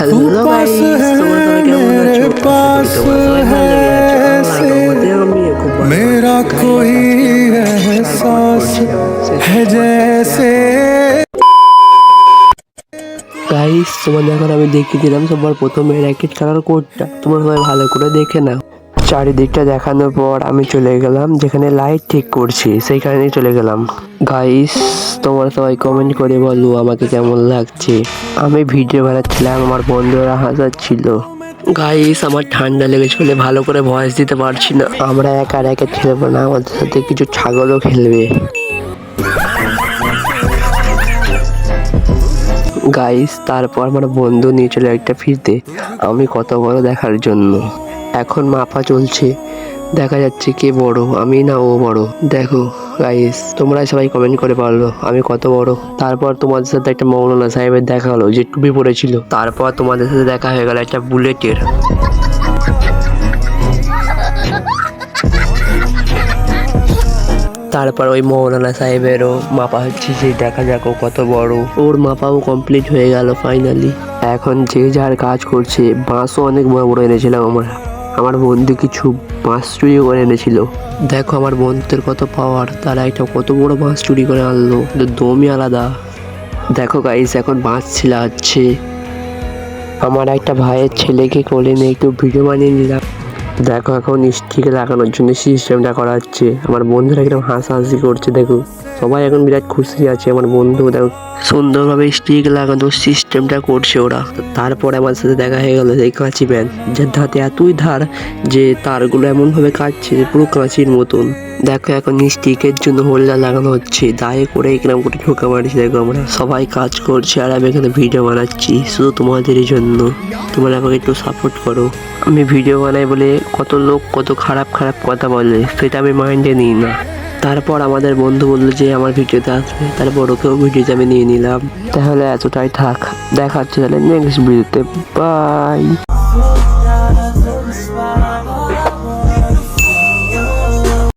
Hello guys, তোমরা সবাই কেমন আছো? তোমরা সবাই ভালো আছো? আমিও খুব ভালো मेरा कोई एहसास है जैसे গাইস, তোমাদের এখন আমি দেখিয়ে দিলাম সবার প্রথমে র্যাকেট খেলার কোডটা। তোমরা সবাই ভালো করে দেখে নাও। চারিদিকটা দেখানোর পর আমি চলে গেলাম যেখানে লাইট ঠিক করছি, সেইখানে চলে গেলাম। গাইস, তোমরা সবাই কমেন্ট করে বলো আমাকে কেমন লাগছে। আমি ভিডিও বানাচ্ছিলাম, আমার বন্ধুরা হাসাচ্ছিল। গাইস, আমার ঠান্ডা লেগেছে বলে ভালো করে ভয়েস দিতে পারছি না। আমরা একা র্যাকেট খেলবো না, আমাদের সাথে কিছু ছাগলও খেলবে। গাইস, তারপর আমার বন্ধু নিয়ে চলে একটা ফিরতে, আমি কত বড় দেখার জন্য। এখন মাপা চলছে, দেখা যাচ্ছে কে বড়, আমি না ও বড়। দেখো গাইস, তোমরা সবাই কমেন্ট করে বলো আমি কত বড়। তারপর তোমাদের সাথে একটা মৌলানা সাহেবের দেখা হলো যে টুপি পরেছিল। তারপর তোমাদের সাথে দেখা হয়ে গেল একটা বুলেটের। তারপর ওই মৌলানা সাহেবেরও মাপা হচ্ছে, যে দেখা যাক ও কত বড়। ওর মাপাও কমপ্লিট হয়ে গেল ফাইনালি। এখন যে যার কাজ করছে। বাঁশও অনেক বড় বড় এনেছিলাম আমরা। আমার বন্ধু কিছু বাঁশ চুরি করে এনেছিল। দেখো আমার বন্ধুদের কত পাওয়ার, তারা একটা কত বড় বাঁশ চুরি করে আনলো, দমই আলাদা। দেখো গাইস, এখন বাঁশ ছিলা হচ্ছে। আমার একটা ভাইয়ের ছেলেকে কোলে নিয়ে একটু ভিডিও বানিয়ে নিলাম। দেখো এখন স্টিকে লাগানোর জন্য সিস্টেমটা করা হচ্ছে। আমার বন্ধুরা একদম হাসাহাসি করছে। দেখো সবাই এখন বিরাট খুশি আছে। আমার বন্ধু দেখো সুন্দরভাবে স্টিক লাগানোর সিস্টেমটা করছে ওরা। তারপরে আমার সাথে দেখা হয়ে গেল এই কাঁচি ব্যান, যার ধাতে এতই ধার যে তারগুলো এমনভাবে কাটছে যে পুরো কাঁচির মতন। দেখো এখন স্টিকের জন্য হোল্ডার লাগানো হচ্ছে, দায়ে করে একরাম করে ঠোকা মারছি। দেখো আমরা সবাই কাজ করছে আর আমি এখানে ভিডিও বানাচ্ছি শুধু তোমাদেরই জন্য। তোমরা আমাকে একটু সাপোর্ট করো। আমি ভিডিও বানাই বলে কত লোক কত খারাপ খারাপ কথা বলে, সেটা আমি মাইন্ডে নিই না। তারপর আমাদের বন্ধু বললো যে আমার ভিডিওতে আসবে, তারপর ওকেও ভিডিওতে আমি নিয়ে নিলাম। তাহলে এতটাই থাক, দেখা হচ্ছে তাহলে নেক্সট ভিডিওতে। বাই।